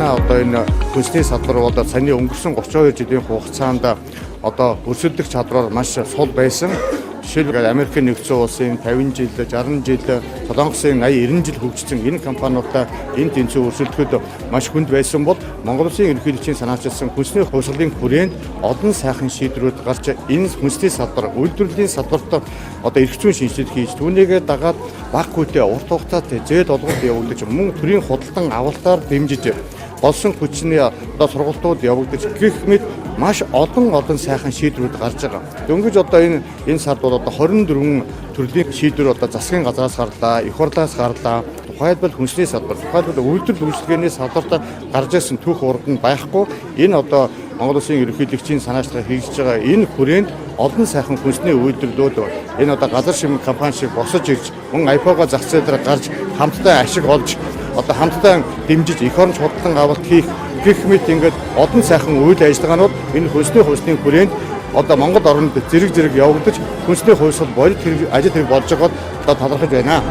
манай одоо энэ хүнсний салбар одоо саяны өнгөрсөн 32 жилийн хугацаанд одоо өрсөлдөх чадвараар маш сул байсан. Жишээлбэл Америкийн нэгдсэн улсын 50 жил, 60 жил, Солонгосын 80, 90 жил хөгжсөн энэ компаниудаа энэ тэнцүү өрсөлдөхөд маш хүнд байсан бол Монгол Улсын ерөнхийлөгчийн санаачилсан хүнсний хувьсгалын хүрээнд олон сайхан шийдвэрүүд гарч энэ хүнсний салбар, үйлдвэрлэлийн салбарт одоо эрх зүйн шинжилгээ хийж түүнийгээ дагаад бага хүйтээ урт хугацаатай зээл олголт явуулж мөн төрийн худалдан авалтаар дэмжиж болсон хүчний одоо сургалтууд явагдаж гэх мэт маш олон сайхан шийдвэрүүд гарч байгаа. Дөнгөж одоо энэ сард бол одоо 24 төрлийн шийдвэр одоо засгийн газраас гарлаа, их хурлаас гарлаа. Тухайлбал хүнсний салбар, тухайлбал үйлдвэрлэл үйлчилгээний салбарт гарч ирсэн түүх урд нь байхгүй. Энэ одоо Монгол Улсын ерөнхийлөгчийн санаачлагыг хийж байгаа энэ хүрээнд олон сайхан хүнсний үйлдвэрлэлүүд энэ одоо газар шимэн компани шиг босож ирж мөн АИПО-го зах зээл дээр гарч хамтдаа ашиг олж одоо хамтдаа дэмжиж эх оронч худалдан авалт хийх гэх мэт ингээд олон сайхан үйл ажиллагаанууд энэ хүнсний хувьсны хүрээнд одоо Монгол орнд зэрэг явагдаж хүнсний хувьсгал бодит ажил хэрэг болж байгааг одоо талархаж байна.